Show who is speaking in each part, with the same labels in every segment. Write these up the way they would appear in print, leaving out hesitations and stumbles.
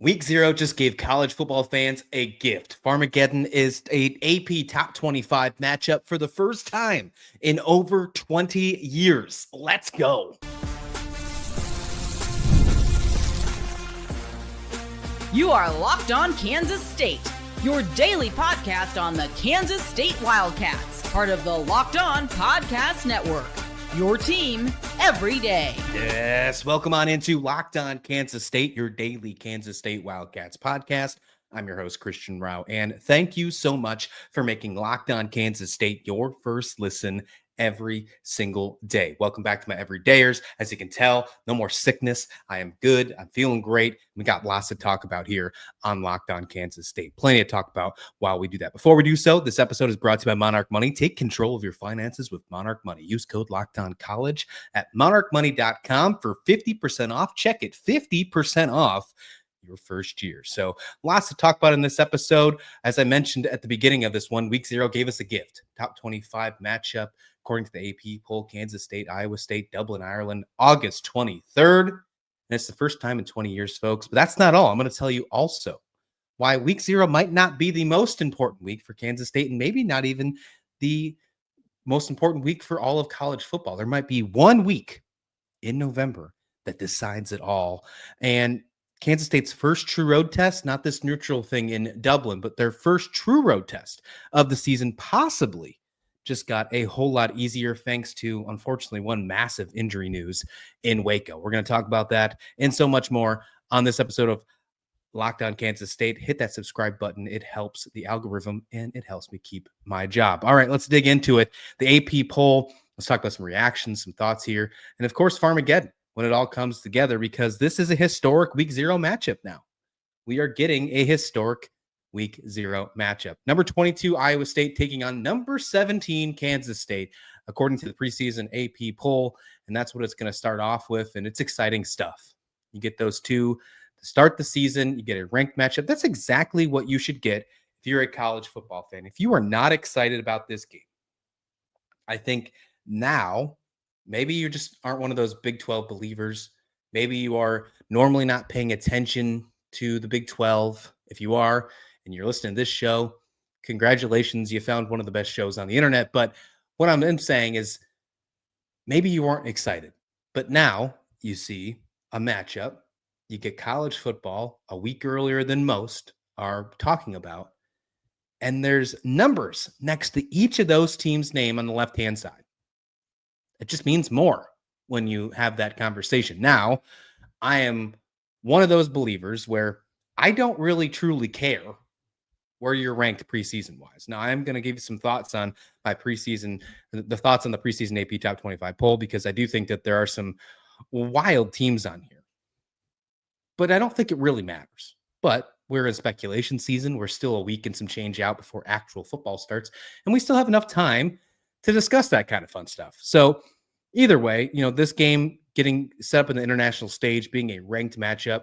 Speaker 1: Week 0 just gave college football fans a gift. Farmageddon is a AP Top 25 matchup for the first time in over 20 years. Let's go.
Speaker 2: You are Locked On Kansas State, your daily podcast on the Kansas State Wildcats, part of the Locked On Podcast Network. Your team every day.
Speaker 1: Yes, welcome on into Locked On Kansas State, your daily Kansas State Wildcats podcast. I'm your host, Christian Rao, and thank you so much for making Locked On Kansas State your first listen every single day. Welcome back to my everydayers. As you can tell, no more sickness. I am good. I'm feeling great. We got lots to talk about here on Locked On Kansas State. Plenty to talk about while we do that. Before we do so, this episode is brought to you by Monarch Money. Take control of your finances with Monarch Money. Use code LOCKEDONCollege at monarchmoney.com for 50% off. Check it, 50% off your first year. So lots to talk about in this episode. As I mentioned at the beginning of this one, Week 0 gave us a gift. Top 25 matchup. According to the AP poll, Kansas State, Iowa State, Dublin, Ireland, August 23rd. And it's the first time in 20 years, folks. But that's not all. I'm going to tell you also why Week 0 might not be the most important week for Kansas State and maybe not even the most important week for all of college football. There might be one week in November that decides it all. And Kansas State's first true road test, not this neutral thing in Dublin, but their first true road test of the season possibly just got a whole lot easier thanks to, unfortunately, one massive injury news in Waco. We're going to talk about that and so much more on this episode of Locked On Kansas State. Hit that subscribe button. It helps the algorithm and it helps me keep my job. All right, let's dig into it. The AP poll. Let's talk about some reactions, some thoughts here. And of course, Farmageddon when it all comes together, because this is a historic Week 0 matchup now. We are getting a historic Week 0 matchup. Number 22, Iowa State taking on number 17, Kansas State, according to the preseason AP poll. And that's what it's going to start off with. And it's exciting stuff. You get those two to start the season. You get a ranked matchup. That's exactly what you should get if you're a college football fan. If you are not excited about this game, I think now maybe you just aren't one of those Big 12 believers. Maybe you are normally not paying attention to the Big 12. If you are, and you're listening to this show, congratulations, you found one of the best shows on the internet. But what I'm saying is maybe you weren't excited, but now you see a matchup. You get college football a week earlier than most are talking about, and there's numbers next to each of those teams' name on the left-hand side. It just means more when you have that conversation. Now, I am one of those believers where I don't really truly care where you're ranked preseason wise. Now, I'm going to give you some thoughts on my preseason, the thoughts on the preseason AP Top 25 poll, because I do think that there are some wild teams on here. But I don't think it really matters. But we're in speculation season. We're still a week and some change out before actual football starts. And we still have enough time to discuss that kind of fun stuff. So either way, this game getting set up in the international stage, being a ranked matchup,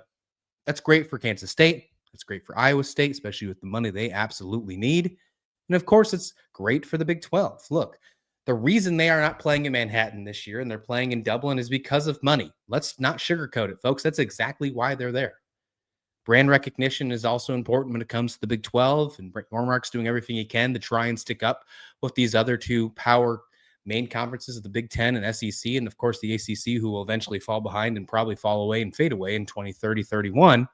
Speaker 1: that's great for Kansas State. It's great for Iowa State, especially with the money they absolutely need. And of course, it's great for the Big 12. Look, the reason they are not playing in Manhattan this year and they're playing in Dublin is because of money. Let's not sugarcoat it, folks. That's exactly why they're there. Brand recognition is also important when it comes to the Big 12, and Brent Yormark's doing everything he can to try and stick up with these other two power main conferences of the Big 10 and SEC, and of course the ACC, who will eventually fall behind and probably fall away and fade away in 2030, 31.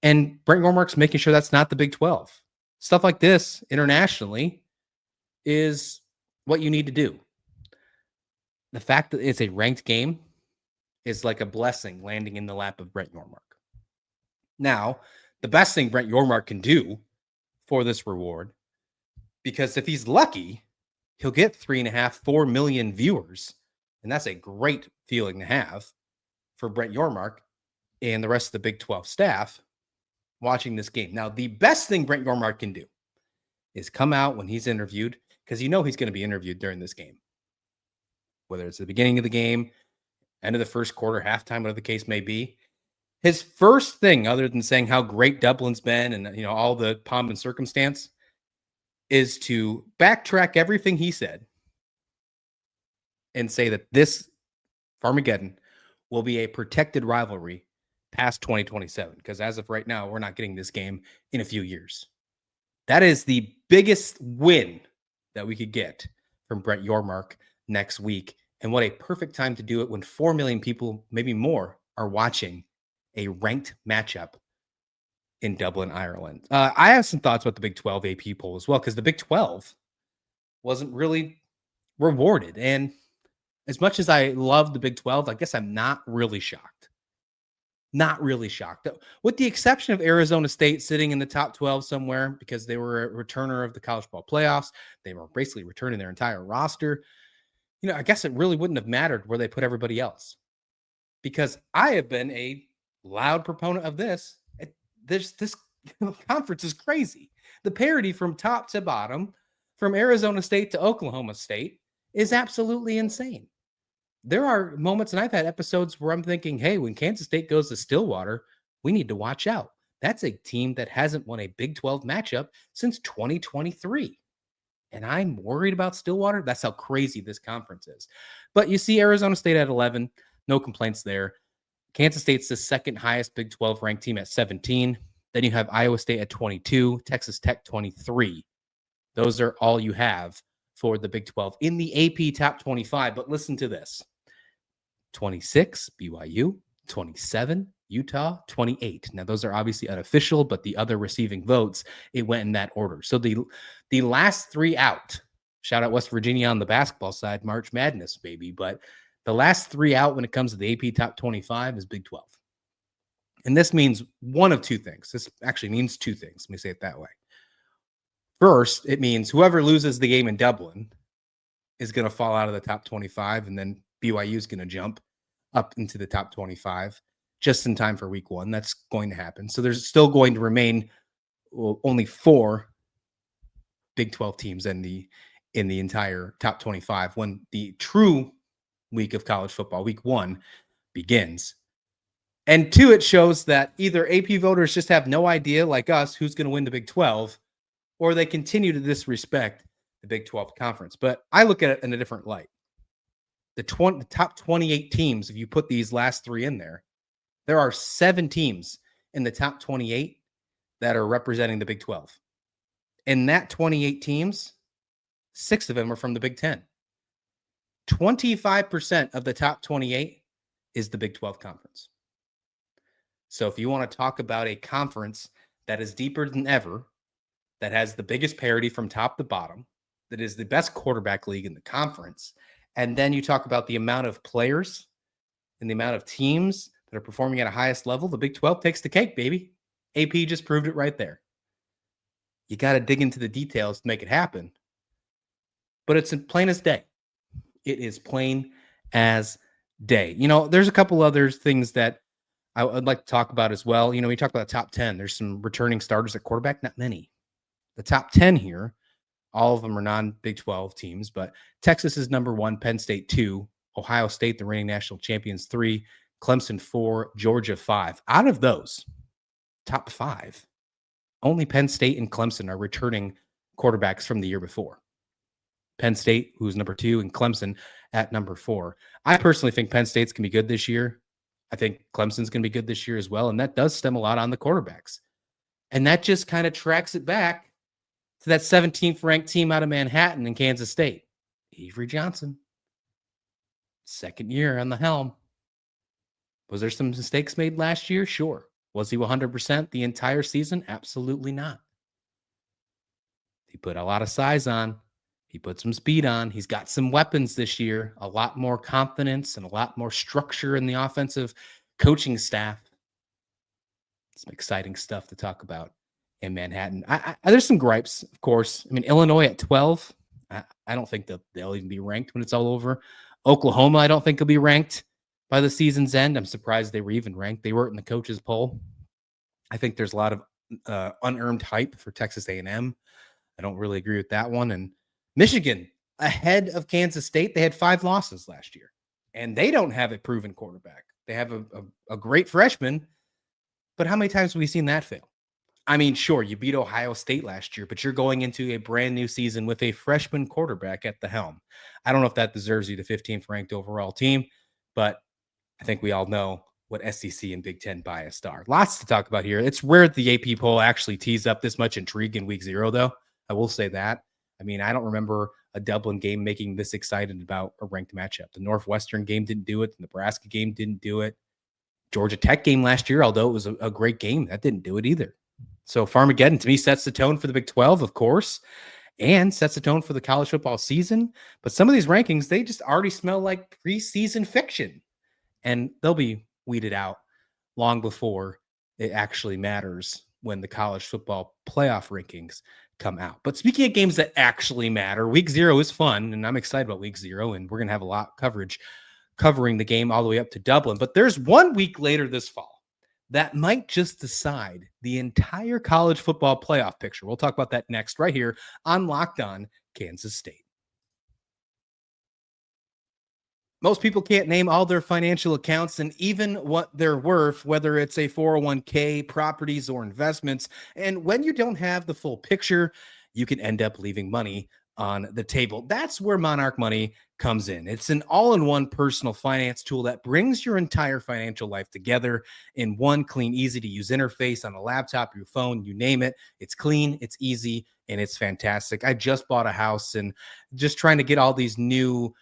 Speaker 1: And Brent Yormark's making sure that's not the Big 12. Stuff like this internationally is what you need to do. The fact that it's a ranked game is like a blessing landing in the lap of Brent Yormark. Now, the best thing Brent Yormark can do for this reward, because if he's lucky, he'll get 3.5-4 million viewers. And that's a great feeling to have for Brent Yormark and the rest of the Big 12 staff watching this game. Now, the best thing Brent Yormark can do is come out when he's interviewed, because he's going to be interviewed during this game. Whether it's the beginning of the game, end of the first quarter, halftime, whatever the case may be. His first thing, other than saying how great Dublin's been and all the pomp and circumstance, is to backtrack everything he said and say that this Farmageddon will be a protected rivalry past 2027, because as of right now, we're not getting this game in a few years. That is the biggest win that we could get from Brett Yormark next week. And what a perfect time to do it when 4 million people, maybe more, are watching a ranked matchup in Dublin, Ireland. I have some thoughts about the Big 12 AP poll as well, because the Big 12 wasn't really rewarded. And as much as I love the Big 12, I guess I'm not really shocked. Not really shocked. With the exception of Arizona State sitting in the top 12 somewhere because they were a returner of the college football playoffs. They were basically returning their entire roster. I guess it really wouldn't have mattered where they put everybody else, because I have been a loud proponent of this. This conference is crazy. The parity from top to bottom, from Arizona State to Oklahoma State, is absolutely insane. There are moments, and I've had episodes where I'm thinking, hey, when Kansas State goes to Stillwater, we need to watch out. That's a team that hasn't won a Big 12 matchup since 2023. And I'm worried about Stillwater. That's how crazy this conference is. But you see Arizona State at 11, no complaints there. Kansas State's the second highest Big 12 ranked team at 17. Then you have Iowa State at 22, Texas Tech 23. Those are all you have for the Big 12 in the AP top 25. But listen to this. 26, BYU, 27, Utah, 28. Now, those are obviously unofficial, but the other receiving votes, it went in that order. So the last three out, shout out West Virginia on the basketball side, March Madness, baby. But the last three out when it comes to the AP top 25 is Big 12. And this means one of two things. This actually means two things. Let me say it that way. First, it means whoever loses the game in Dublin is going to fall out of the top 25, and then BYU is going to jump up into the top 25 just in time for week one. That's going to happen. So there's still going to remain only 4 Big 12 teams in the entire top 25 when the true week of college football, week one, begins. And two, it shows that either AP voters just have no idea, like us, who's going to win the Big 12, or they continue to disrespect the Big 12 conference. But I look at it in a different light. The top 28 teams, if you put these last 3 in there are 7 teams in the top 28 that are representing the Big 12. In that 28 teams, 6 of them are from the Big 10. 25% of the top 28 is the Big 12 conference. So if you want to talk about a conference that is deeper than ever, that has the biggest parity from top to bottom, that is the best quarterback league in the conference, and then you talk about the amount of players and the amount of teams that are performing at a highest level, the Big 12 takes the cake, baby. AP just proved it right there. You got to dig into the details to make it happen. But it's plain as day. It is plain as day. There's a couple other things that I would like to talk about as well. We talk about the top 10. There's some returning starters at quarterback, not many. The top 10 here, all of them are non-Big 12 teams, but Texas is number 1, Penn State 2, Ohio State, the reigning national champions, 3, Clemson 4, Georgia 5. Out of those top 5, only Penn State and Clemson are returning quarterbacks from the year before. Penn State, who's number 2, and Clemson at number 4. I personally think Penn State's going to be good this year. I think Clemson's going to be good this year as well, and that does stem a lot on the quarterbacks. And that just kind of tracks it back to that 17th ranked team out of Manhattan in Kansas State. Avery Johnson. Second year on the helm. Was there some mistakes made last year? Sure. Was he 100% the entire season? Absolutely not. He put a lot of size on. He put some speed on. He's got some weapons this year, a lot more confidence and a lot more structure in the offensive coaching staff. Some exciting stuff to talk about in Manhattan. There's some gripes, of course. I mean, Illinois at 12. I don't think that they'll even be ranked when it's all over. Oklahoma, I don't think will be ranked by the season's end. I'm surprised they were even ranked. They weren't in the coaches poll. I think there's a lot of unearned hype for Texas A&M. I don't really agree with that one. And Michigan, ahead of Kansas State, they had 5 losses last year. And they don't have a proven quarterback. They have a great freshman. But how many times have we seen that fail? I mean, sure, you beat Ohio State last year, but you're going into a brand new season with a freshman quarterback at the helm. I don't know if that deserves you the 15th ranked overall team, but I think we all know what SEC and Big Ten biased are. Lots to talk about here. It's rare the AP poll actually tees up this much intrigue in week 0, though. I will say that. I mean, I don't remember a Dublin game making this excited about a ranked matchup. The Northwestern game didn't do it. The Nebraska game didn't do it. Georgia Tech game last year, although it was a great game, that didn't do it either. So Farmageddon, to me, sets the tone for the Big 12, of course, and sets the tone for the college football season. But some of these rankings, they just already smell like preseason fiction. And they'll be weeded out long before it actually matters when the college football playoff rankings come out. But speaking of games that actually matter, week 0 is fun, and I'm excited about week 0, and we're going to have a lot of coverage covering the game all the way up to Dublin. But there's 1 week later this fall that might just decide the entire college football playoff picture. We'll talk about that next right here on Locked On Kansas State. Most people can't name all their financial accounts and even what they're worth, whether it's a 401k, properties, or investments. And when you don't have the full picture, you can end up leaving money on the table. That's where Monarch Money comes in. It's an all-in-one personal finance tool that brings your entire financial life together in one clean, easy-to-use interface on a laptop, your phone, you name it. It's clean, it's easy, and it's fantastic. I just bought a house and just trying to get all these new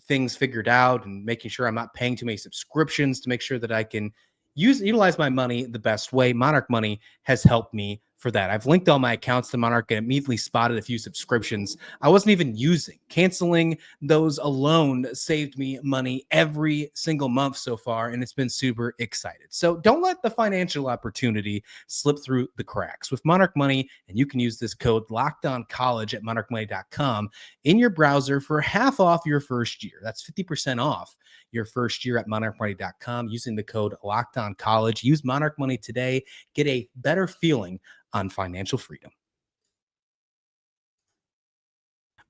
Speaker 1: things figured out and making sure I'm not paying too many subscriptions to make sure that I can utilize my money the best way. Monarch Money has helped me for that. I've linked all my accounts to Monarch and immediately spotted a few subscriptions I wasn't even using. Canceling those alone saved me money every single month so far, and it's been super excited. So don't let the financial opportunity slip through the cracks. With Monarch Money, and you can use this code LOCKEDONCollege at monarchmoney.com in your browser for half off your first year. That's 50% off your first year at monarchmoney.com using the code LOCKEDONCollege. Use Monarch Money today. Get a better feeling on financial freedom.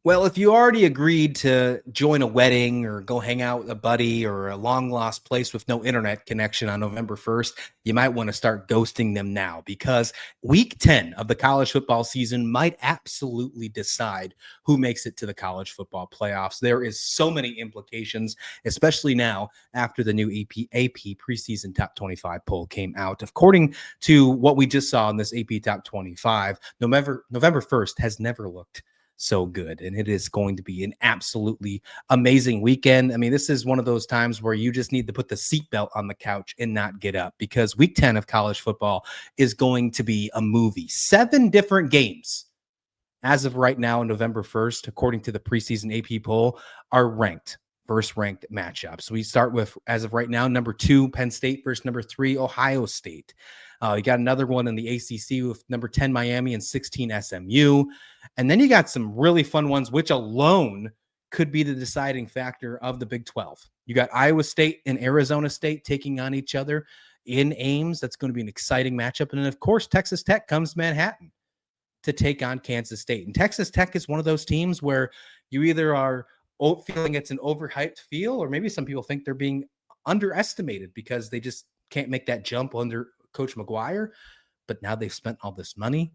Speaker 1: Well, if you already agreed to join a wedding or go hang out with a buddy or a long lost place with no internet connection on November 1st, you might want to start ghosting them now, because week 10 of the college football season might absolutely decide who makes it to the college football playoffs. There is so many implications, especially now after the new AP preseason top 25 poll came out. According to what we just saw in this AP top 25, November 1st has never looked so good, and it is going to be an absolutely amazing weekend. I mean, this is one of those times where you just need to put the seatbelt on the couch and not get up, because week 10 of college football is going to be a movie. 7 different games as of right now on November 1st, according to the preseason AP poll, are ranked, first ranked matchups. We start with, as of right now, number 2 Penn State versus number 3 Ohio State. You got another one in the ACC with number 10 Miami and 16 SMU. And then you got some really fun ones, which alone could be the deciding factor of the Big 12. You got Iowa State and Arizona State taking on each other in Ames. That's going to be an exciting matchup. And then, of course, Texas Tech comes to Manhattan to take on Kansas State. And Texas Tech is one of those teams where you either are feeling it's an overhyped feel, or maybe some people think they're being underestimated because they just can't make that jump under Coach McGuire. But now they've spent all this money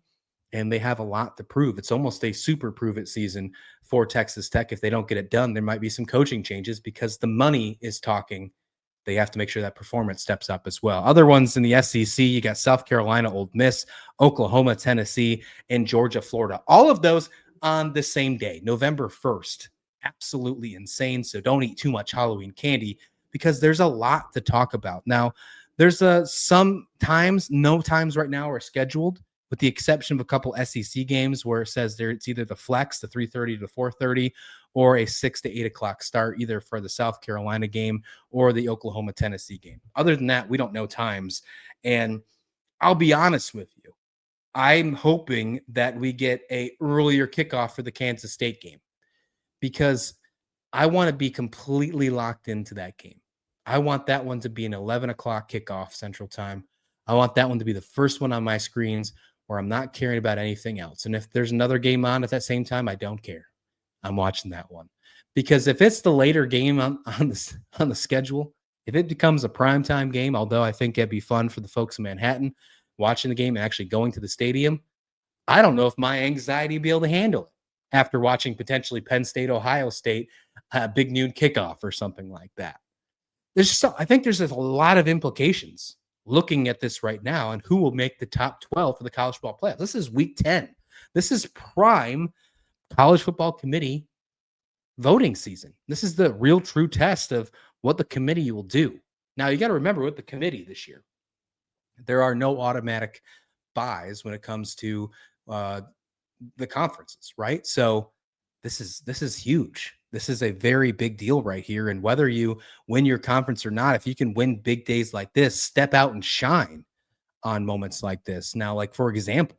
Speaker 1: and they have a lot to prove. It's almost a super prove it season for Texas Tech. If they don't get it done, there might be some coaching changes because the money is talking. They have to make sure that performance steps up as well. Other ones in the SEC, you got South Carolina, Ole Miss, Oklahoma, Tennessee, and Georgia, Florida. All of those on the same day, November 1st. Absolutely insane. So don't eat too much Halloween candy because there's a lot to talk about. Now, there's some times, no times right now are scheduled, with the exception of a couple SEC games where it says it's either the flex, the 3:30 to 4:30, or a 6 to 8 o'clock start, either for the South Carolina game or the Oklahoma, Tennessee game. Other than that, we don't know times. And I'll be honest with you, I'm hoping that we get a earlier kickoff for the Kansas State game, because I want to be completely locked into that game. I want that one to be an 11 o'clock kickoff Central Time. I want that one to be the first one on my screens where I'm not caring about anything else. And if there's another game on at that same time, I don't care. I'm watching that one. Because if it's the later game on the schedule, if it becomes a primetime game, although I think it'd be fun for the folks in Manhattan watching the game and actually going to the stadium, I don't know if my anxiety will be able to handle it after watching potentially Penn State, Ohio State, big noon kickoff or something like that. I think there's a lot of implications looking at this right now and who will make the top 12 for the college football playoffs. This is week 10. This is prime college football committee voting season. This is the real true test of what the committee will do. Now, you got to remember with the committee this year, there are no automatic buys when it comes to the conferences, right? So this is huge. This is a very big deal right here. And whether you win your conference or not, if you can win big days like this, step out and shine on moments like this. Now, like for example,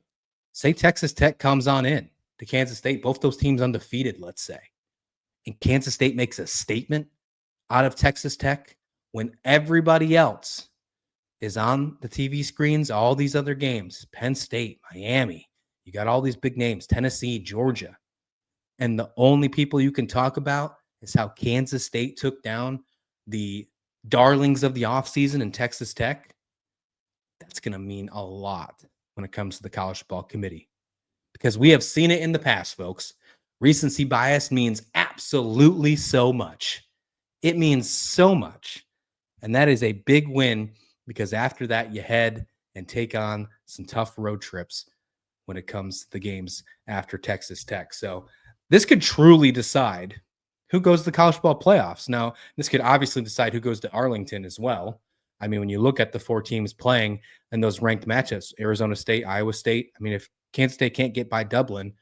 Speaker 1: say Texas Tech comes on in to Kansas State, both those teams undefeated, let's say, and Kansas State makes a statement out of Texas Tech when everybody else is on the TV screens, all these other games, Penn State, Miami, you got all these big names, Tennessee, Georgia. And the only people you can talk about is how Kansas State took down the darlings of the offseason in Texas Tech. That's going to mean a lot when it comes to the college football committee, because we have seen it in the past, folks. Recency bias means absolutely so much. It means so much. And that is a big win, because after that, you head and take on some tough road trips when it comes to the games after Texas Tech. So this could truly decide who goes to the college football playoffs. Now, this could obviously decide who goes to Arlington as well. I mean, when you look at the 4 teams playing in those ranked matchups, Arizona State, Iowa State, I mean, if Kansas State can't get by Dublin,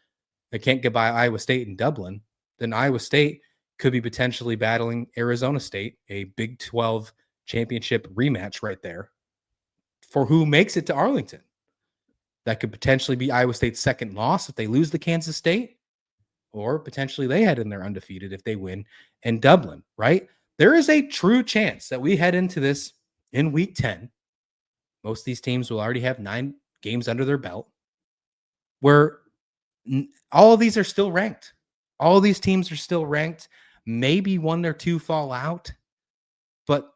Speaker 1: they can't get by Iowa State in Dublin, then Iowa State could be potentially battling Arizona State, a Big 12 championship rematch right there for who makes it to Arlington. That could potentially be Iowa State's second loss if they lose to Kansas State, or potentially they head in there undefeated if they win in Dublin, right? There is a true chance that we head into this in week 10. Most of these teams will already have 9 games under their belt, where all of these are still ranked. All of these teams are still ranked. Maybe 1 or 2 fall out, but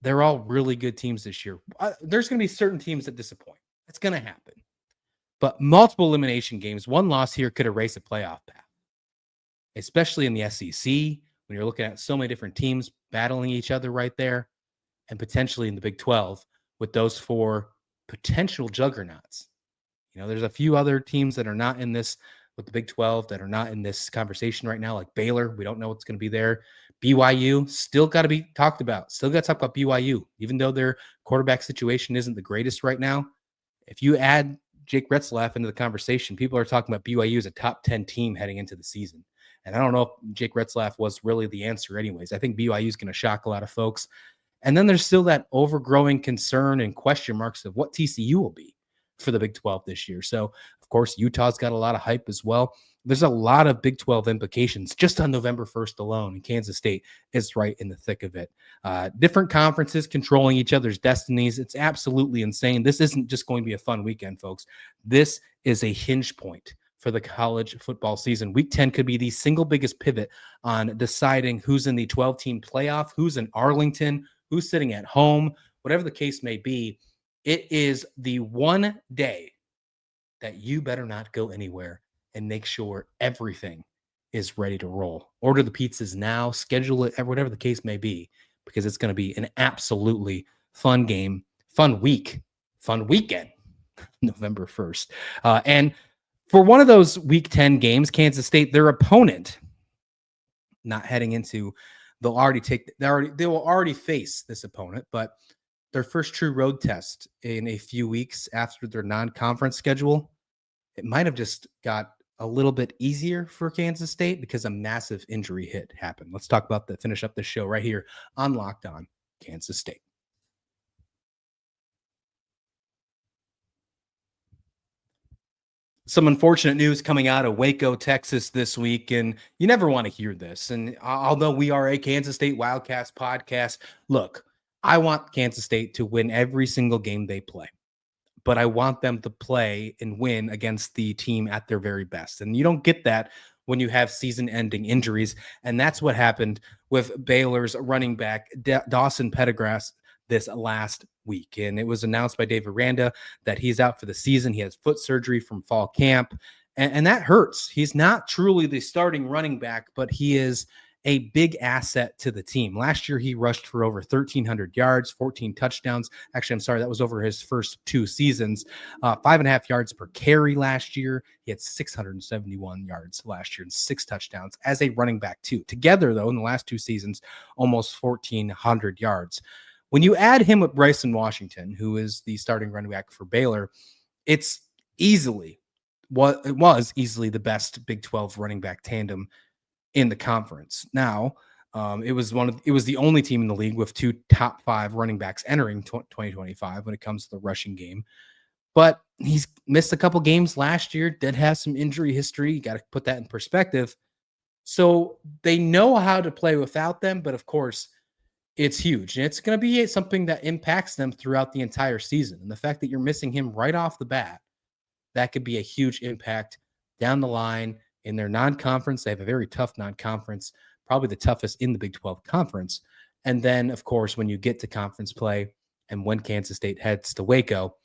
Speaker 1: they're all really good teams this year. There's going to be certain teams that disappoint. It's going to happen. But multiple elimination games, 1 loss here could erase a playoff path, especially in the SEC when you're looking at so many different teams battling each other right there, and potentially in the Big 12 with those 4 potential juggernauts. You know, there's a few other teams that are not in this with the Big 12 that are not in this conversation right now, like Baylor. We don't know what's going to be there. BYU still got to be talked about. Still got to talk about BYU, even though their quarterback situation isn't the greatest right now. If you add Jake Retzlaff into the conversation, people are talking about BYU as a top 10 team heading into the season. And I don't know if Jake Retzlaff was really the answer anyways. I think BYU is going to shock a lot of folks. And then there's still that overgrowing concern and question marks of what TCU will be for the Big 12 this year. So, of course, Utah's got a lot of hype as well. There's a lot of Big 12 implications just on November 1st alone, and Kansas State is right in the thick of it. Different conferences controlling each other's destinies. It's absolutely insane. This isn't just going to be a fun weekend, folks. This is a hinge point for the college football season. Week 10 could be the single biggest pivot on deciding who's in the 12-team playoff, who's in Arlington, who's sitting at home, whatever the case may be. It is the one day that you better not go anywhere and make sure everything is ready to roll. Order the pizzas now, schedule it, whatever the case may be, because it's going to be an absolutely fun game, fun week, fun weekend, November 1st. And for one of those week 10 games, Kansas State, their opponent, not heading into, they will already face this opponent, but their first true road test in a few weeks after their non-conference schedule, it might have just got a little bit easier for Kansas State because a massive injury hit happened. Let's talk about that, finish up the show right here on Locked On Kansas State. Some unfortunate news coming out of Waco, Texas this week, and you never want to hear this. And although we are a Kansas State Wildcats podcast, look, I want Kansas State to win every single game they play, but I want them to play and win against the team at their very best. And you don't get that when you have season-ending injuries, and that's what happened with Baylor's running back, Dawson Pendergrass, this last week. And it was announced by Dave Aranda that he's out for the season. He has foot surgery from fall camp, and that hurts. He's not truly the starting running back, but he is a big asset to the team. Last year, he rushed for over 1,300 yards, 14 touchdowns. Actually, I'm sorry, that was over his first 2 seasons. 5.5 yards per carry last year. He had 671 yards last year and 6 touchdowns as a running back too. Together, though, in the last 2 seasons, almost 1,400 yards. When you add him with Bryson Washington, who is the starting running back for Baylor, it was easily the best Big 12 running back tandem in the conference. Now, it was the only team in the league with 2 top 5 running backs entering 2025 when it comes to the rushing game. But he's missed a couple games last year, did have some injury history. You got to put that in perspective. So they know how to play without them, but of course, it's huge. And it's going to be something that impacts them throughout the entire season. And the fact that you're missing him right off the bat, that could be a huge impact down the line. In their non-conference, they have a very tough non-conference, probably the toughest in the Big 12 conference. And then, of course, when you get to conference play and when Kansas State heads to Waco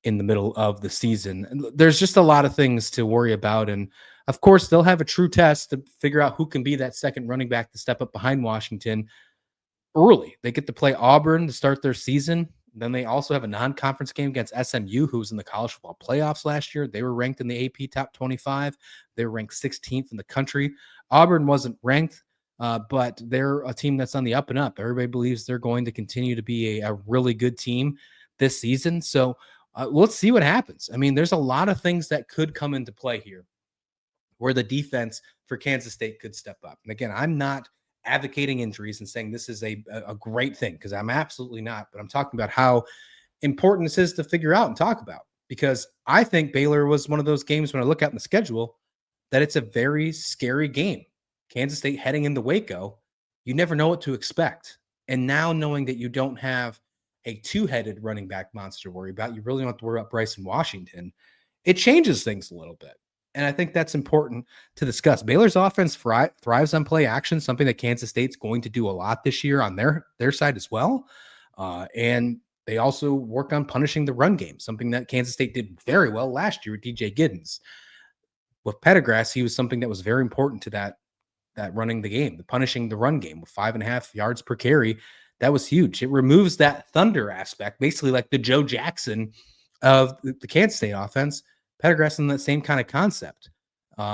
Speaker 1: in the middle of the season, there's just a lot of things to worry about. And, of course, they'll have a true test to figure out who can be that second running back to step up behind Washington early. They get to play Auburn to start their season. Then they also have a non-conference game against SMU, who was in the college football playoffs last year. They were ranked in the AP top 25. They were ranked 16th in the country. Auburn wasn't ranked, but they're a team that's on the up and up. Everybody believes they're going to continue to be a really good team this season. So let's see what happens. I mean, there's a lot of things that could come into play here where the defense for Kansas State could step up. And again, I'm not advocating injuries and saying this is a great thing, because I'm absolutely not, but I'm talking about how important this is to figure out and talk about, because I think Baylor was one of those games when I look out in the schedule that it's a very scary game. Kansas State heading into Waco, you never know what to expect. And now knowing that you don't have a 2-headed running back monster to worry about, you really don't have to worry about Bryson Washington. It changes things a little bit. And I think that's important to discuss. Baylor's offense thrives on play action, something that Kansas State's going to do a lot this year on their side as well. And they also work on punishing the run game, something that Kansas State did very well last year with DJ Giddens. With Pendergrass, he was something that was very important to that running the game, the punishing the run game with 5.5 yards per carry. That was huge. It removes that thunder aspect, basically like the Joe Jackson of the Kansas State offense. Pendergrass in that same kind of concept,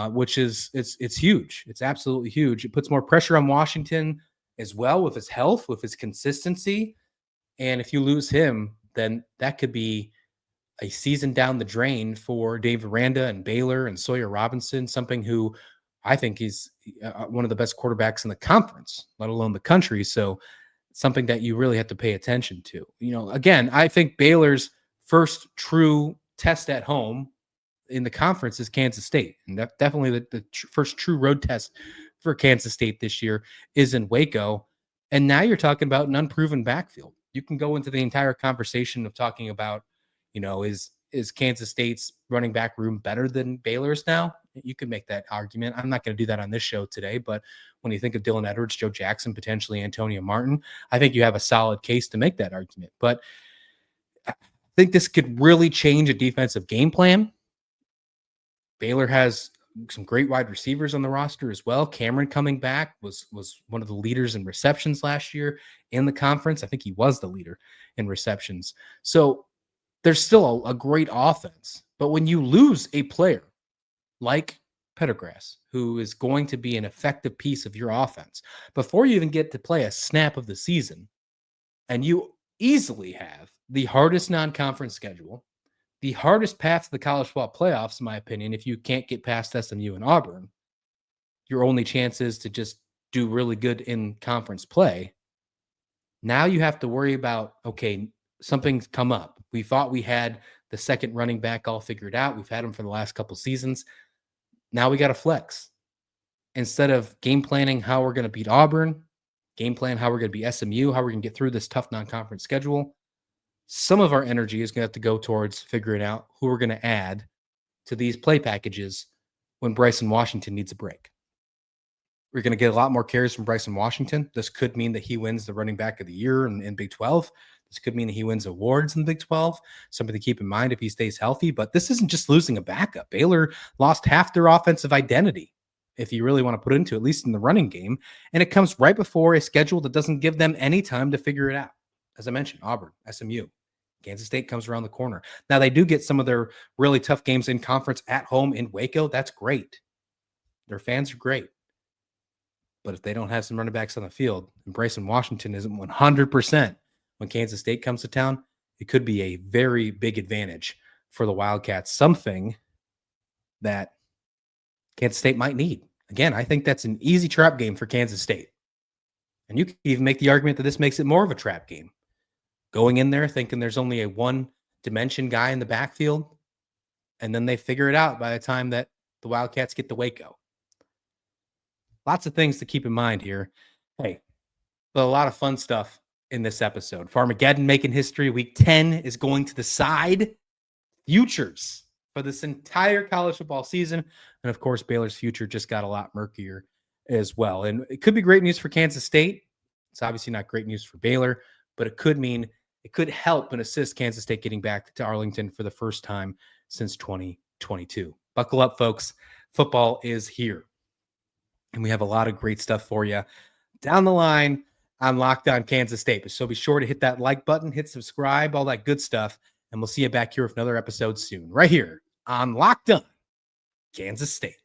Speaker 1: which is it's huge. It's absolutely huge. It puts more pressure on Washington as well with his health, with his consistency. And if you lose him, then that could be a season down the drain for Dave Aranda and Baylor and Sawyer Robinson, something who I think is one of the best quarterbacks in the conference, let alone the country. So something that you really have to pay attention to. You know, again, I think Baylor's first true test at home in the conference is Kansas State. And that definitely the first true road test for Kansas State this year is in Waco. And now you're talking about an unproven backfield. You can go into the entire conversation of talking about, you know, is Kansas State's running back room better than Baylor's now? You could make that argument. I'm not going to do that on this show today, but when you think of Dylan Edwards, Joe Jackson, potentially Antonio Martin, I think you have a solid case to make that argument. But I think this could really change a defensive game plan. Baylor has some great wide receivers on the roster as well. Cameron coming back was one of the leaders in receptions last year in the conference. I think he was the leader in receptions. So there's still a great offense. But when you lose a player like Pendergrass, who is going to be an effective piece of your offense, before you even get to play a snap of the season, and you easily have the hardest non-conference schedule, the hardest path to the college football playoffs, in my opinion, if you can't get past SMU and Auburn, your only chance is to just do really good in conference play. Now you have to worry about, okay, something's come up. We thought we had the second running back all figured out. We've had him for the last couple seasons. Now we got to flex. Instead of game planning how we're going to beat Auburn, game plan how we're going to beat SMU, how we're going to get through this tough non-conference schedule, some of our energy is going to have to go towards figuring out who we're going to add to these play packages when Bryson Washington needs a break. We're going to get a lot more carries from Bryson Washington. This could mean that he wins the running back of the year in Big 12. This could mean that he wins awards in the Big 12. Something to keep in mind if he stays healthy. But this isn't just losing a backup. Baylor lost half their offensive identity if you really want to put into, at least in the running game. And it comes right before a schedule that doesn't give them any time to figure it out. As I mentioned, Auburn, SMU, Kansas State comes around the corner. Now they do get some of their really tough games in conference at home in Waco. That's great. Their fans are great. But if they don't have some running backs on the field and Bryson Washington isn't 100% when Kansas State comes to town, it could be a very big advantage for the Wildcats, something that Kansas State might need. Again, I think that's an easy trap game for Kansas State. And you can even make the argument that this makes it more of a trap game. Going in there thinking there's only a one-dimension guy in the backfield, and then they figure it out by the time that the Wildcats get to Waco. Lots of things to keep in mind here. Hey, but a lot of fun stuff in this episode. Farmageddon making history. Week 10 is going to decide futures for this entire college football season. And of course, Baylor's future just got a lot murkier as well. And it could be great news for Kansas State. It's obviously not great news for Baylor, but it could help and assist Kansas State getting back to Arlington for the first time since 2022. Buckle up, folks. Football is here. And we have a lot of great stuff for you down the line on Locked On Kansas State. So be sure to hit that like button, hit subscribe, all that good stuff. And we'll see you back here with another episode soon, right here on Locked On Kansas State.